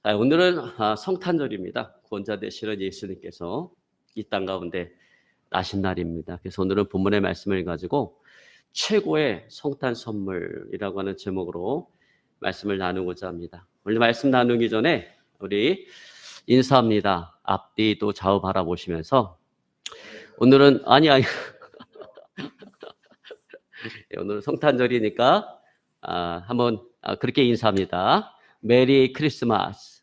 오늘은 성탄절입니다. 구원자 되시는 예수님께서 이 땅 가운데 나신 날입니다. 그래서 오늘은 본문의 말씀을 가지고 최고의 성탄 선물이라고 하는 제목으로 말씀을 나누고자 합니다. 오늘 말씀 나누기 전에 우리 인사합니다. 앞뒤도 좌우 바라보시면서 오늘은 아니 오늘은 성탄절이니까 한번 그렇게 인사합니다. 메리 크리스마스.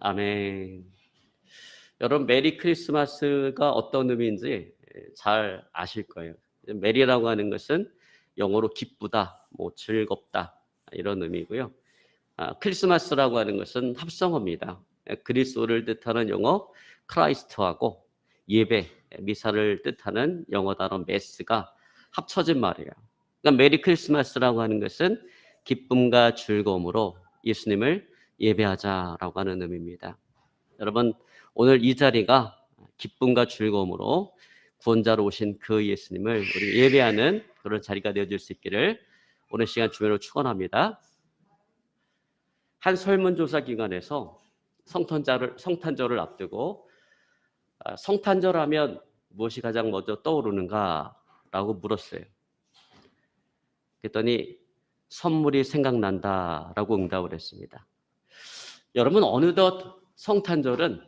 아멘. 여러분, 메리 크리스마스가 어떤 의미인지 잘 아실 거예요. 메리라고 하는 것은 영어로 기쁘다, 즐겁다 이런 의미고요. 크리스마스라고 하는 것은 합성어입니다. 그리스도를 뜻하는 영어 크라이스트하고 예배, 미사를 뜻하는 영어 단어 메스가 합쳐진 말이에요. 그러니까 메리 크리스마스라고 하는 것은 기쁨과 즐거움으로 예수님을 예배하자라고 하는 의미입니다. 여러분, 오늘 이 자리가 기쁨과 즐거움으로 구원자로 오신 그 예수님을 우리 예배하는 그런 자리가 되어질 수 있기를 오늘 시간 주변으로 축원합니다. 한 설문조사 기관에서 성탄절을 앞두고 성탄절 하면 무엇이 가장 먼저 떠오르는가라고 물었어요. 그랬더니 선물이 생각난다라고 응답을 했습니다. 여러분, 어느덧 성탄절은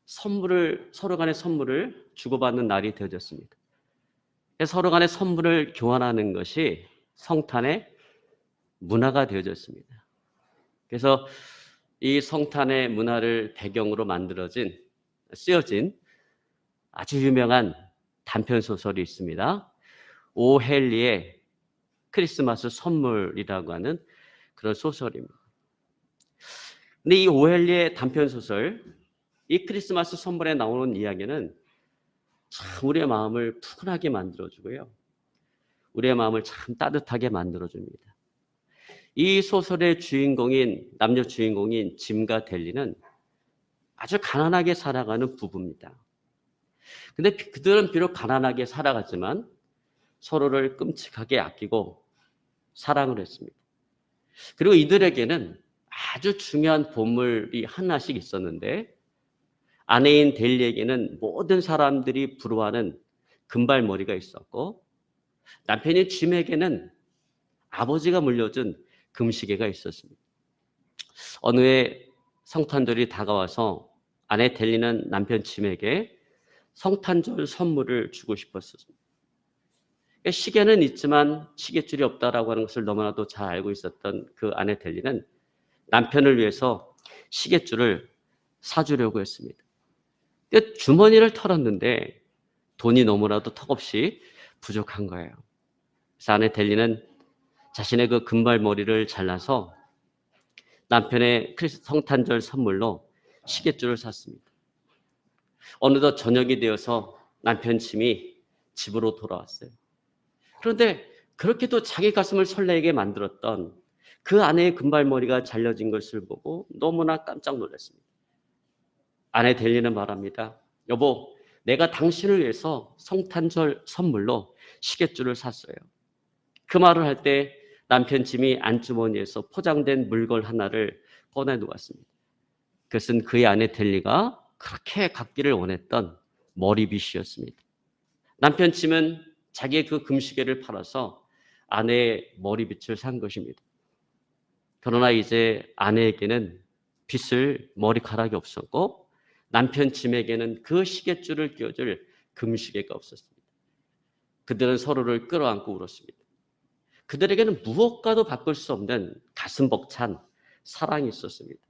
서로 간의 선물을 주고받는 날이 되어졌습니다. 서로 간의 선물을 교환하는 것이 성탄의 문화가 되어졌습니다. 그래서 이 성탄의 문화를 배경으로 쓰여진 아주 유명한 단편 소설이 있습니다. 오헬리의 크리스마스 선물이라고 하는 그런 소설입니다. 근데 이 오헬리의 단편 소설, 이 크리스마스 선물에 나오는 이야기는 참 우리의 마음을 푸근하게 만들어주고요. 우리의 마음을 참 따뜻하게 만들어줍니다. 이 소설의 남녀 주인공인 짐과 델리는 아주 가난하게 살아가는 부부입니다. 근데 그들은 비록 가난하게 살아갔지만 서로를 끔찍하게 아끼고 사랑을 했습니다. 그리고 이들에게는 아주 중요한 보물이 하나씩 있었는데, 아내인 델리에게는 모든 사람들이 부러워하는 금발머리가 있었고, 남편인 짐에게는 아버지가 물려준 금시계가 있었습니다. 어느 해 성탄절이 다가와서 아내 델리는 남편 짐에게 성탄절 선물을 주고 싶었습니다. 시계는 있지만 시계줄이 없다라고 하는 것을 너무나도 잘 알고 있었던 그 아내 델리는 남편을 위해서 시계줄을 사주려고 했습니다. 주머니를 털었는데 돈이 너무나도 턱없이 부족한 거예요. 그래서 아내 델리는 자신의 그 금발머리를 잘라서 남편의 성탄절 선물로 시계줄을 샀습니다. 어느덧 저녁이 되어서 남편 짐이 집으로 돌아왔어요. 그런데 그렇게도 자기 가슴을 설레게 만들었던 그 아내의 금발머리가 잘려진 것을 보고 너무나 깜짝 놀랐습니다. 아내 델리는 말합니다. 여보, 내가 당신을 위해서 성탄절 선물로 시계줄을 샀어요. 그 말을 할 때 남편 짐이 안주머니에서 포장된 물건 하나를 꺼내놓았습니다. 그것은 그의 아내 델리가 그렇게 갖기를 원했던 머리빗이었습니다. 남편 짐은 자기의 그 금시계를 팔아서 아내의 머리빗을 산 것입니다. 그러나 이제 아내에게는 빗을 머리카락이 없었고, 남편 짐에게는 그 시계줄을 끼워줄 금시계가 없었습니다. 그들은 서로를 끌어안고 울었습니다. 그들에게는 무엇과도 바꿀 수 없는 가슴 벅찬 사랑이 있었습니다.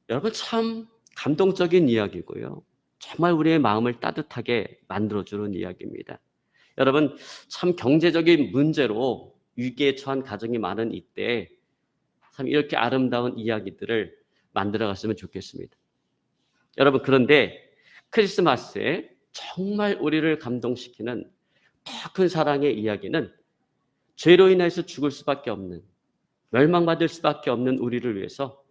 여러분, 참 감동적인 이야기고요. 정말 우리의 마음을 따뜻하게 만들어주는 이야기입니다. 여러분, 참 경제적인 문제로 위기에 처한 가정이 많은 이때 참 이렇게 아름다운 이야기들을 만들어갔으면 좋겠습니다. 여러분, 그런데 크리스마스에 정말 우리를 감동시키는 더 큰 사랑의 이야기는 죄로 인해서 죽을 수밖에 없는, 멸망받을 수밖에 없는 우리를 위해서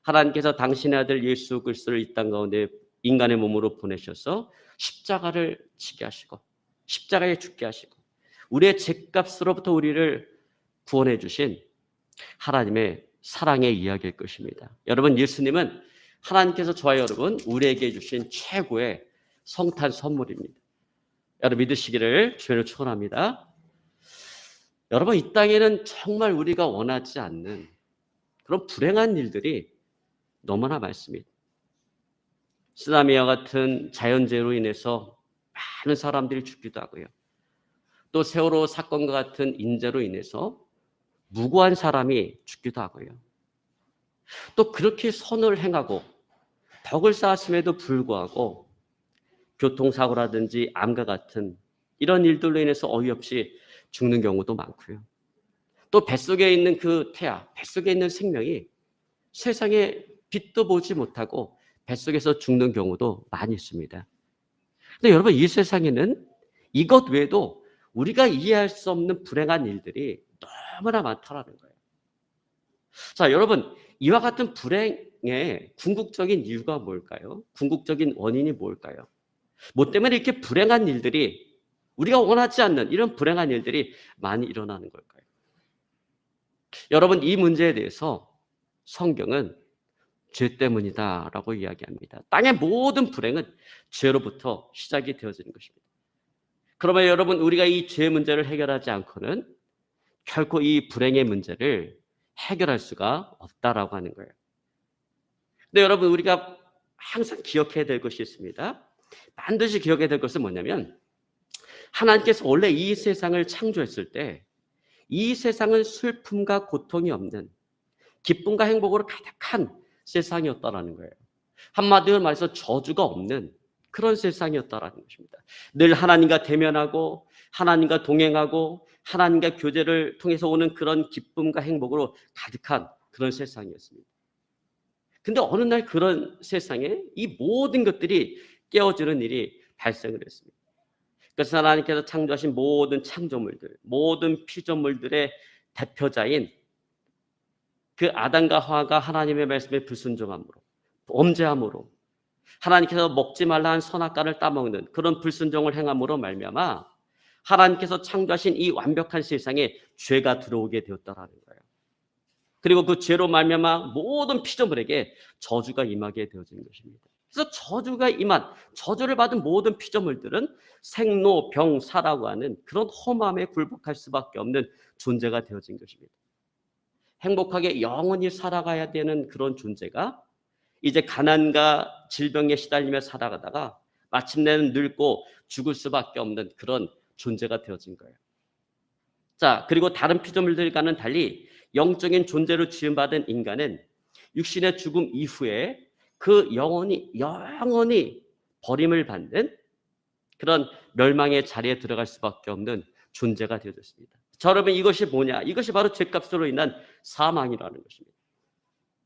하나님께서 당신의 아들 예수 그리스도를 이 땅 가운데 인간의 몸으로 보내셔서 십자가를 지게 하시고 십자가에 죽게 하시고 우리의 죄값으로부터 우리를 구원해 주신 하나님의 사랑의 이야기일 것입니다. 여러분, 예수님은 하나님께서 저와 여러분 우리에게 주신 최고의 성탄 선물입니다. 여러분 믿으시기를 주님을 축원합니다. 여러분, 이 땅에는 정말 우리가 원하지 않는 그런 불행한 일들이 너무나 많습니다. 쓰나미와 같은 자연재해로 인해서 많은 사람들이 죽기도 하고요. 또 세월호 사건과 같은 인재로 인해서 무고한 사람이 죽기도 하고요. 또 그렇게 선을 행하고 덕을 쌓았음에도 불구하고 교통사고라든지 암과 같은 이런 일들로 인해서 어이없이 죽는 경우도 많고요. 또 뱃속에 있는 그 태아, 뱃속에 있는 생명이 세상에 빛도 보지 못하고 뱃속에서 죽는 경우도 많이 있습니다. 근데 여러분, 이 세상에는 이것 외에도 우리가 이해할 수 없는 불행한 일들이 너무나 많다라는 거예요. 자, 여러분, 이와 같은 불행의 궁극적인 이유가 뭘까요? 궁극적인 원인이 뭘까요? 뭐 때문에 이렇게 불행한 일들이, 우리가 원하지 않는 이런 불행한 일들이 많이 일어나는 걸까요? 여러분, 이 문제에 대해서 성경은 죄 때문이다라고 이야기합니다. 땅의 모든 불행은 죄로부터 시작이 되어지는 것입니다. 그러면 여러분, 우리가 이 죄 문제를 해결하지 않고는 결코 이 불행의 문제를 해결할 수가 없다라고 하는 거예요. 근데 여러분, 우리가 항상 기억해야 될 것이 있습니다. 반드시 기억해야 될 것은 뭐냐면, 하나님께서 원래 이 세상을 창조했을 때 이 세상은 슬픔과 고통이 없는 기쁨과 행복으로 가득한 세상이었다라는 거예요. 한마디로 말해서 저주가 없는 그런 세상이었다라는 것입니다. 늘 하나님과 대면하고 하나님과 동행하고 하나님과 교제를 통해서 오는 그런 기쁨과 행복으로 가득한 그런 세상이었습니다. 근데 어느 날 그런 세상에 이 모든 것들이 깨어지는 일이 발생을 했습니다. 그래서 하나님께서 창조하신 모든 창조물들, 모든 피조물들의 대표자인 그 아담과 하와가 하나님의 말씀에 불순종함으로, 범죄함으로, 하나님께서 먹지 말라 한 선악과를 따먹는 그런 불순종을 행함으로 말미암아 하나님께서 창조하신 이 완벽한 세상에 죄가 들어오게 되었다라는 거예요. 그리고 그 죄로 말미암아 모든 피조물에게 저주가 임하게 되어진 것입니다. 그래서 저주가 임한, 저주를 받은 모든 피조물들은 생로, 병, 사라고 하는 그런 험함에 굴복할 수밖에 없는 존재가 되어진 것입니다. 행복하게 영원히 살아가야 되는 그런 존재가 이제 가난과 질병에 시달리며 살아가다가 마침내는 늙고 죽을 수밖에 없는 그런 존재가 되어진 거예요. 자, 그리고 다른 피조물들과는 달리 영적인 존재로 지음받은 인간은 육신의 죽음 이후에 그 영원히 버림을 받는 그런 멸망의 자리에 들어갈 수밖에 없는 존재가 되어졌습니다. 자, 여러분, 이것이 뭐냐? 이것이 바로 죄값으로 인한 사망이라는 것입니다.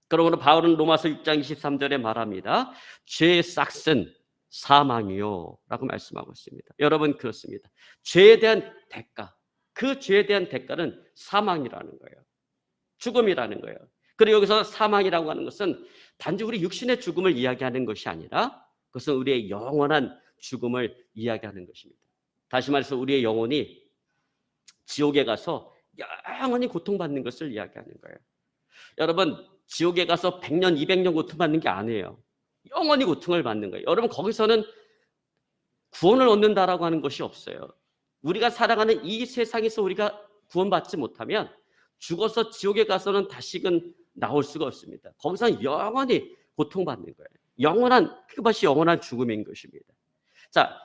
그러므로 바울은 로마서 6장 23절에 말합니다. 죄의 싹은 사망이요 라고 말씀하고 있습니다. 여러분, 그렇습니다. 죄에 대한 대가, 그 죄에 대한 대가는 사망이라는 거예요. 죽음이라는 거예요. 그리고 여기서 사망이라고 하는 것은 단지 우리 육신의 죽음을 이야기하는 것이 아니라 그것은 우리의 영원한 죽음을 이야기하는 것입니다. 다시 말해서 우리의 영혼이 지옥에 가서 영원히 고통받는 것을 이야기하는 거예요. 여러분, 지옥에 가서 100년, 200년 고통받는 게 아니에요. 영원히 고통을 받는 거예요. 여러분, 거기서는 구원을 얻는다라고 하는 것이 없어요. 우리가 살아가는 이 세상에서 우리가 구원받지 못하면 죽어서 지옥에 가서는 다시금 나올 수가 없습니다. 거기서는 영원히 고통받는 거예요. 그것이 영원한 죽음인 것입니다. 자,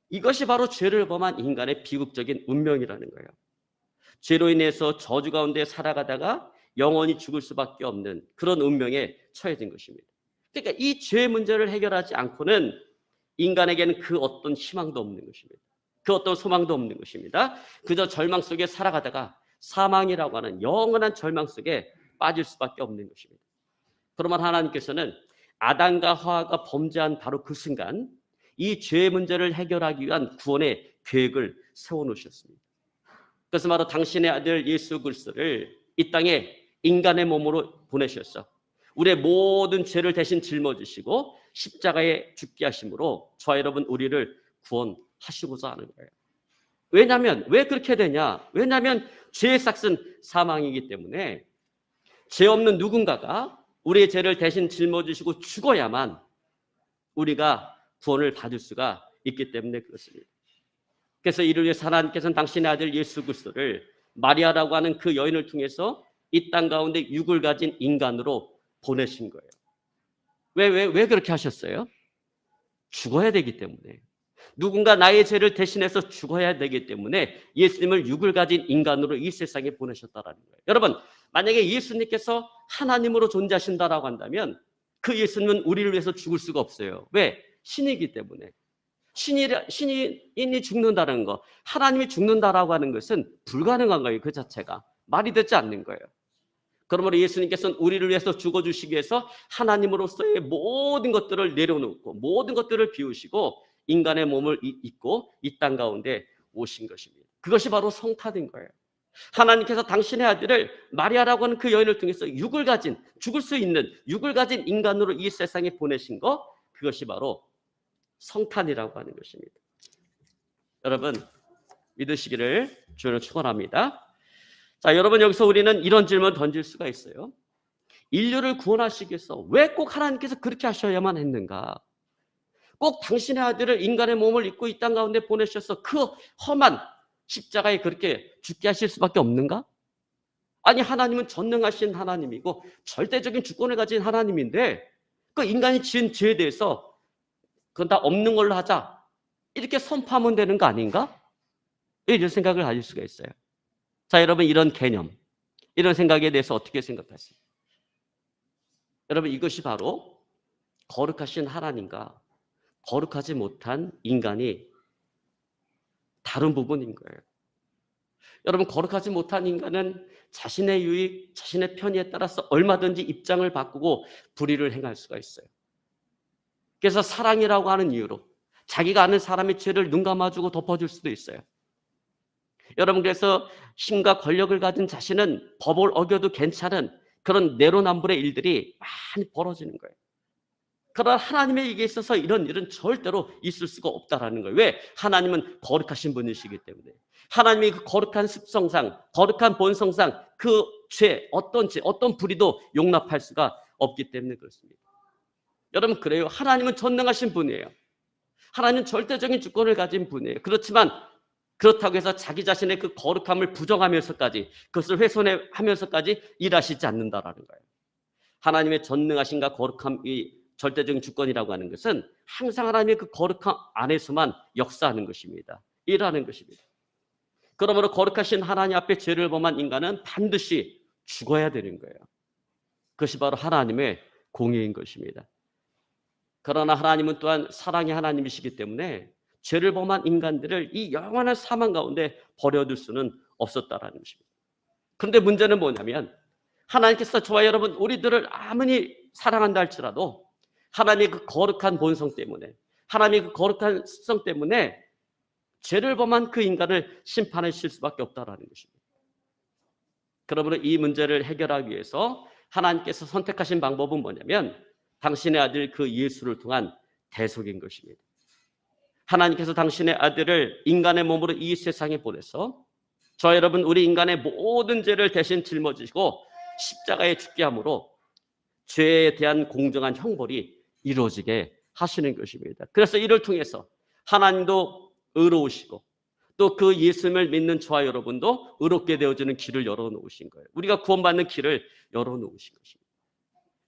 이것이 바로 죄를 범한 인간의 비극적인 운명이라는 거예요. 죄로 인해서 저주 가운데 살아가다가 영원히 죽을 수밖에 없는 그런 운명에 처해진 것입니다. 그러니까 이 죄 문제를 해결하지 않고는 인간에게는 그 어떤 희망도 없는 것입니다. 그 어떤 소망도 없는 것입니다. 그저 절망 속에 살아가다가 사망이라고 하는 영원한 절망 속에 빠질 수밖에 없는 것입니다. 그러면 하나님께서는 아담과 하와가 범죄한 바로 그 순간 이 죄 문제를 해결하기 위한 구원의 계획을 세워놓으셨습니다. 그것은 바로 당신의 아들 예수 그리스도를 이 땅에 인간의 몸으로 보내셨어. 우리의 모든 죄를 대신 짊어지시고 십자가에 죽게 하심으로 저와 여러분 우리를 구원하시고자 하는 거예요. 왜냐하면 왜 그렇게 되냐? 왜냐하면 죄의 삭은 사망이기 때문에 죄 없는 누군가가 우리의 죄를 대신 짊어지시고 죽어야만 우리가 구원을 받을 수가 있기 때문에 그렇습니다. 그래서 이를 위해서 하나님께서는 당신의 아들 예수 그리스도를 마리아라고 하는 그 여인을 통해서 이 땅 가운데 육을 가진 인간으로 보내신 거예요. 왜 그렇게 하셨어요? 죽어야 되기 때문에. 누군가 나의 죄를 대신해서 죽어야 되기 때문에 예수님을 육을 가진 인간으로 이 세상에 보내셨다라는 거예요. 여러분, 만약에 예수님께서 하나님으로 존재하신다라고 한다면 그 예수님은 우리를 위해서 죽을 수가 없어요. 왜? 신이기 때문에. 신인이 죽는다는 거, 하나님이 죽는다라고 하는 것은 불가능한 거예요. 그 자체가. 말이 되지 않는 거예요. 그러므로 예수님께서는 우리를 위해서 죽어주시기 위해서 하나님으로서의 모든 것들을 내려놓고 모든 것들을 비우시고 인간의 몸을 입고 이 땅 가운데 오신 것입니다. 그것이 바로 성탄인 거예요. 하나님께서 당신의 아들을 마리아라고 하는 그 여인을 통해서 육을 가진, 죽을 수 있는 육을 가진 인간으로 이 세상에 보내신 것, 그것이 바로 성탄이라고 하는 것입니다. 여러분, 믿으시기를 주를 축원합니다. 자, 여러분, 여기서 우리는 이런 질문을 던질 수가 있어요. 인류를 구원하시기 위해서 왜 꼭 하나님께서 그렇게 하셔야만 했는가? 꼭 당신의 아들을 인간의 몸을 입고 이 땅 가운데 보내셔서 그 험한 십자가에 그렇게 죽게 하실 수밖에 없는가? 아니, 하나님은 전능하신 하나님이고 절대적인 주권을 가진 하나님인데 그 인간이 지은 죄에 대해서 그건 다 없는 걸로 하자, 이렇게 선포하면 되는 거 아닌가? 이런 생각을 가질 수가 있어요. 자, 여러분, 이런 개념, 이런 생각에 대해서 어떻게 생각하세요? 여러분, 이것이 바로 거룩하신 하나님과 거룩하지 못한 인간이 다른 부분인 거예요. 여러분, 거룩하지 못한 인간은 자신의 유익, 자신의 편의에 따라서 얼마든지 입장을 바꾸고 불의를 행할 수가 있어요. 그래서 사랑이라고 하는 이유로 자기가 아는 사람의 죄를 눈 감아주고 덮어줄 수도 있어요. 여러분, 그래서 힘과 권력을 가진 자신은 법을 어겨도 괜찮은 그런 내로남불의 일들이 많이 벌어지는 거예요. 그러나 하나님의 얘기에 있어서 이런 일은 절대로 있을 수가 없다라는 거예요. 왜? 하나님은 거룩하신 분이시기 때문에. 하나님의 그 거룩한 습성상, 거룩한 본성상 그 죄, 어떤 불의도 용납할 수가 없기 때문에 그렇습니다. 여러분, 그래요. 하나님은 전능하신 분이에요. 하나님은 절대적인 주권을 가진 분이에요. 그렇지만 그렇다고 해서 자기 자신의 그 거룩함을 부정하면서까지, 그것을 훼손하면서까지 일하시지 않는다라는 거예요. 하나님의 전능하신가 거룩함이 절대적인 주권이라고 하는 것은 항상 하나님의 그 거룩함 안에서만 역사하는 것입니다. 일하는 것입니다. 그러므로 거룩하신 하나님 앞에 죄를 범한 인간은 반드시 죽어야 되는 거예요. 그것이 바로 하나님의 공의인 것입니다. 그러나 하나님은 또한 사랑의 하나님이시기 때문에 죄를 범한 인간들을 이 영원한 사망 가운데 버려둘 수는 없었다라는 것입니다. 그런데 문제는 뭐냐면 하나님께서 저와 여러분 우리들을 아무리 사랑한다 할지라도 하나님의 그 거룩한 본성 때문에, 하나님의 그 거룩한 습성 때문에 죄를 범한 그 인간을 심판하실 수밖에 없다라는 것입니다. 그러므로 이 문제를 해결하기 위해서 하나님께서 선택하신 방법은 뭐냐면 당신의 아들 그 예수를 통한 대속인 것입니다. 하나님께서 당신의 아들을 인간의 몸으로 이 세상에 보내서 저와 여러분 우리 인간의 모든 죄를 대신 짊어지시고 십자가에 죽게 함으로 죄에 대한 공정한 형벌이 이루어지게 하시는 것입니다. 그래서 이를 통해서 하나님도 의로우시고 또 그 예수님을 믿는 저와 여러분도 의롭게 되어지는 길을 열어놓으신 거예요. 우리가 구원받는 길을 열어놓으신 것입니다.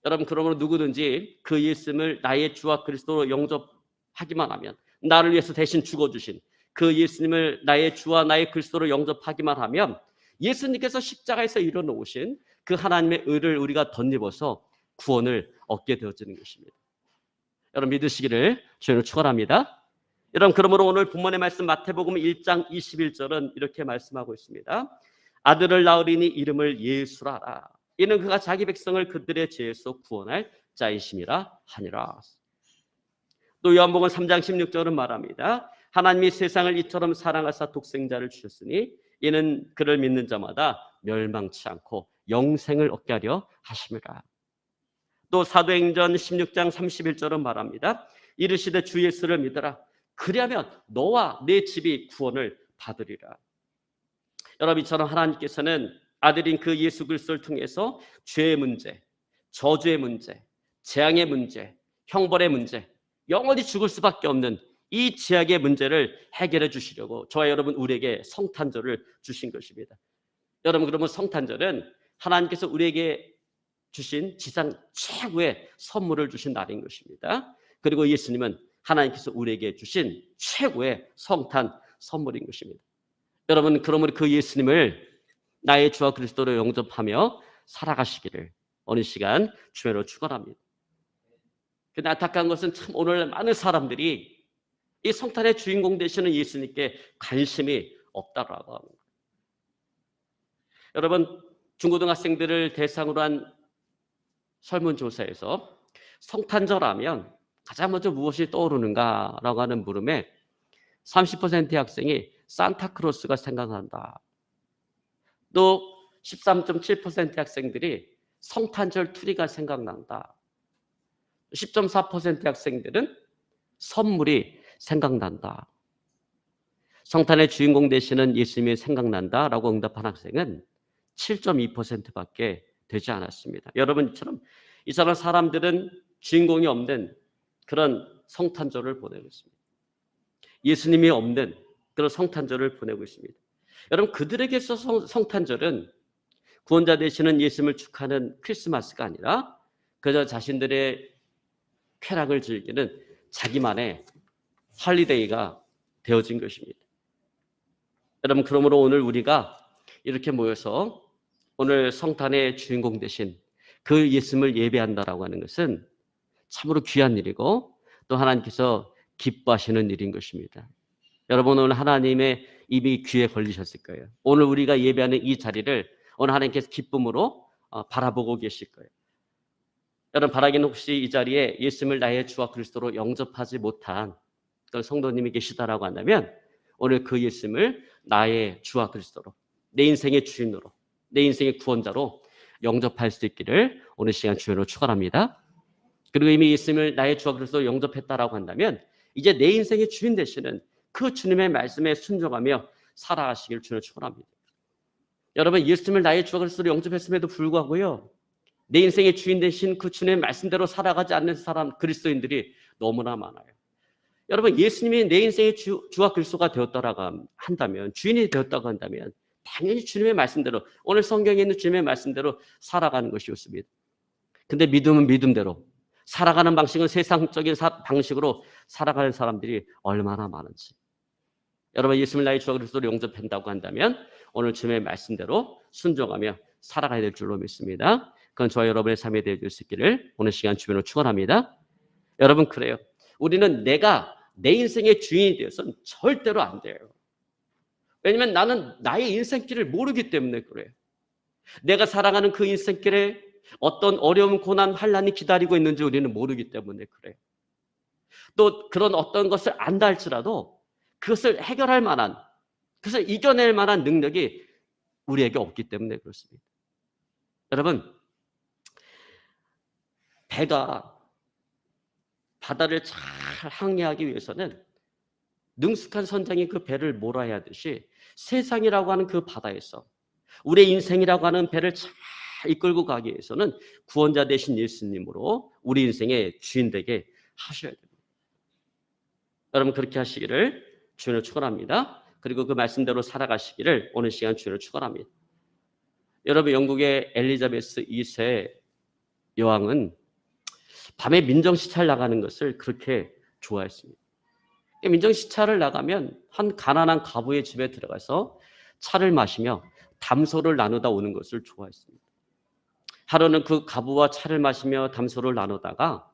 여러분, 그러므로 누구든지 그 예수님을 나의 주와 그리스도로 영접하기만 하면, 나를 위해서 대신 죽어주신 그 예수님을 나의 주와 나의 그리스도로 영접하기만 하면 예수님께서 십자가에서 이뤄놓으신 그 하나님의 의를 우리가 덧입어서 구원을 얻게 되어지는 것입니다. 여러분, 믿으시기를 주님을 축원합니다. 여러분, 그러므로 오늘 본문의 말씀 마태복음 1장 21절은 이렇게 말씀하고 있습니다. 아들을 낳으리니 이름을 예수라 하라. 이는 그가 자기 백성을 그들의 죄에서 구원할 자이심이라 하니라. 또 요한복음 3장 16절은 말합니다. 하나님이 세상을 이처럼 사랑하사 독생자를 주셨으니 이는 그를 믿는 자마다 멸망치 않고 영생을 얻게 하려 하심이라. 또 사도행전 16장 31절은 말합니다. 이르시되 주 예수를 믿으라. 그리하면 너와 내 집이 구원을 받으리라. 여러분, 이처럼 하나님께서는 아들인 그 예수 그리스도를 통해서 죄의 문제, 저주의 문제, 재앙의 문제, 형벌의 문제, 영원히 죽을 수밖에 없는 이 죄악의 문제를 해결해 주시려고 저와 여러분 우리에게 성탄절을 주신 것입니다. 여러분, 그러면 성탄절은 하나님께서 우리에게 주신 지상 최고의 선물을 주신 날인 것입니다. 그리고 예수님은 하나님께서 우리에게 주신 최고의 성탄 선물인 것입니다. 여러분, 그러므로 그 예수님을 나의 주와 그리스도로 영접하며 살아가시기를 어느 시간 주의로 축원합니다. 근데 안타까운 것은 참 오늘 많은 사람들이 이 성탄의 주인공 되시는 예수님께 관심이 없다라고 합니다. 여러분, 중고등학생들을 대상으로 한 설문조사에서 성탄절하면 가장 먼저 무엇이 떠오르는가라고 하는 물음에 30%의 학생이 산타크로스가 생각난다. 또 13.7%의 학생들이 성탄절 트리가 생각난다. 10.4%의 학생들은 선물이 생각난다. 성탄의 주인공 되시는 예수님이 생각난다라고 응답한 학생은 7.2%밖에 되지 않았습니다. 여러분처럼 이 사람들은 주인공이 없는 그런 성탄절을 보내고 있습니다. 예수님이 없는 그런 성탄절을 보내고 있습니다. 여러분, 그들에게 있어서 성탄절은 구원자 되시는 예수님을 축하하는 크리스마스가 아니라 그저 자신들의 쾌락을 즐기는 자기만의 할리데이가 되어진 것입니다. 여러분, 그러므로 오늘 우리가 이렇게 모여서 오늘 성탄의 주인공 되신 그 예수님을 예배한다라고 하는 것은 참으로 귀한 일이고 또 하나님께서 기뻐하시는 일인 것입니다. 여러분, 오늘 하나님의 입이 귀에 걸리셨을 거예요. 오늘 우리가 예배하는 이 자리를 오늘 하나님께서 기쁨으로 바라보고 계실 거예요. 여러분, 바라기는 혹시 이 자리에 예수님을 나의 주와 그리스도로 영접하지 못한 그런 성도님이 계시다라고 한다면 오늘 그 예수님을 나의 주와 그리스도로, 내 인생의 주인으로, 내 인생의 구원자로 영접할 수 있기를 오늘 시간 주여로 축원합니다. 그리고 이미 예수님을 나의 주와 그리스도로 영접했다라고 한다면 이제 내 인생의 주인 되시는 그 주님의 말씀에 순종하며 살아가시기를 주여 축원합니다. 여러분, 예수님을 나의 주와 그리스도로 영접했음에도 불구하고요, 내 인생의 주인 되신 그 주님의 말씀대로 살아가지 않는 사람, 그리스도인들이 너무나 많아요. 여러분, 예수님이 내 인생의 주와 그리스도가 되었다라고 한다면, 주인이 되었다고 한다면 당연히 주님의 말씀대로, 오늘 성경에 있는 주님의 말씀대로 살아가는 것이었습니다. 근데 믿음은 믿음대로, 살아가는 방식은 세상적인 방식으로 살아가는 사람들이 얼마나 많은지. 여러분, 예수님을 나의 주와 그리스도로 영접한다고 한다면 오늘 주님의 말씀대로 순종하며 살아가야 될 줄로 믿습니다. 그건 저와 여러분의 삶에 대해 줄 수 있기를 오늘 시간 주변으로 축원합니다. 여러분, 그래요. 우리는 내가 내 인생의 주인이 되어서는 절대로 안 돼요. 왜냐하면 나는 나의 인생길을 모르기 때문에 그래요. 내가 살아가는 그 인생길에 어떤 어려움, 고난, 환난이 기다리고 있는지 우리는 모르기 때문에 그래요. 또 그런 어떤 것을 안다 할지라도 그것을 해결할 만한, 그것을 이겨낼 만한 능력이 우리에게 없기 때문에 그렇습니다. 여러분, 배가 바다를 잘 항해하기 위해서는 능숙한 선장이 그 배를 몰아야 하듯이 세상이라고 하는 그 바다에서 우리의 인생이라고 하는 배를 잘 이끌고 가기 위해서는 구원자 되신 예수님으로 우리 인생의 주인 되게 하셔야 됩니다. 여러분, 그렇게 하시기를 주님을 축원합니다. 그리고 그 말씀대로 살아가시기를 오늘 시간 주님을 축원합니다. 여러분, 영국의 엘리자베스 2세 여왕은 밤에 민정시찰 나가는 것을 그렇게 좋아했습니다. 민정시찰을 나가면 한 가난한 과부의 집에 들어가서 차를 마시며 담소를 나누다 오는 것을 좋아했습니다. 하루는 그 과부와 차를 마시며 담소를 나누다가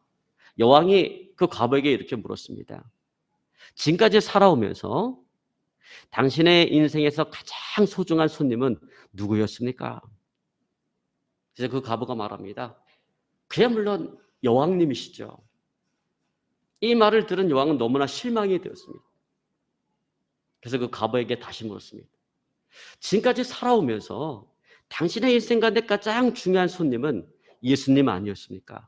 여왕이 그 과부에게 이렇게 물었습니다. 지금까지 살아오면서 당신의 인생에서 가장 소중한 손님은 누구였습니까? 그래서 그 과부가 말합니다. 그야 물론 여왕님이시죠. 이 말을 들은 여왕은 너무나 실망이 되었습니다. 그래서 그 과부에게 다시 물었습니다. 지금까지 살아오면서 당신의 인생 가운데 가장 중요한 손님은 예수님 아니었습니까?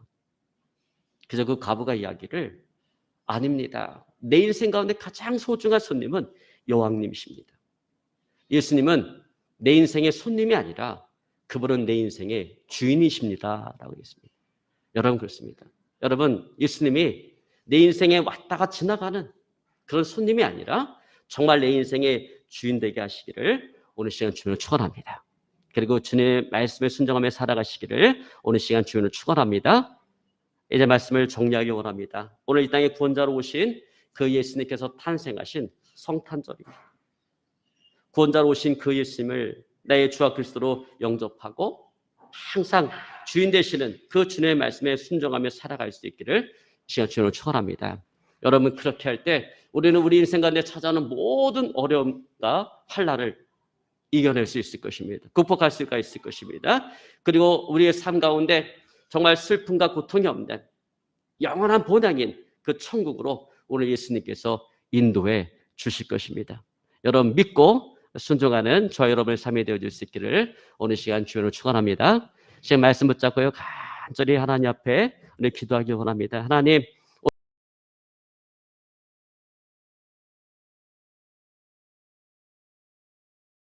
그래서 그 과부가 이야기를 아닙니다. 내 인생 가운데 가장 소중한 손님은 여왕님이십니다. 예수님은 내 인생의 손님이 아니라 그분은 내 인생의 주인이십니다. 라고 했습니다. 여러분 그렇습니다. 여러분 예수님이 내 인생에 왔다가 지나가는 그런 손님이 아니라 정말 내 인생의 주인 되게 하시기를 오늘 시간 주님을 축원합니다. 그리고 주님의 말씀에 순종하며 살아가시기를 오늘 시간 주님을 축원합니다. 이제 말씀을 정리하기 원합니다. 오늘 이 땅에 구원자로 오신 그 예수님께서 탄생하신 성탄절입니다. 구원자로 오신 그 예수님을 나의 주와 그리스도로 영접하고 항상 주인 되시는 그 주님의 말씀에 순종하며 살아갈 수 있기를 시간 주님을 축원합니다. 여러분 그렇게 할 때 우리는 우리 인생 가운데 찾아오는 모든 어려움과 환난을 이겨낼 수 있을 것입니다. 극복할 수가 있을 것입니다. 그리고 우리의 삶 가운데 정말 슬픔과 고통이 없는 영원한 본향인 그 천국으로 오늘 예수님께서 인도해 주실 것입니다. 여러분 믿고 순종하는 저와 여러분의 삶이 되어질 수 있기를 오늘 시간 주님을 축원합니다. 지금 말씀 붙잡고요 간절히 하나님 앞에 오늘 기도하기 원합니다. 하나님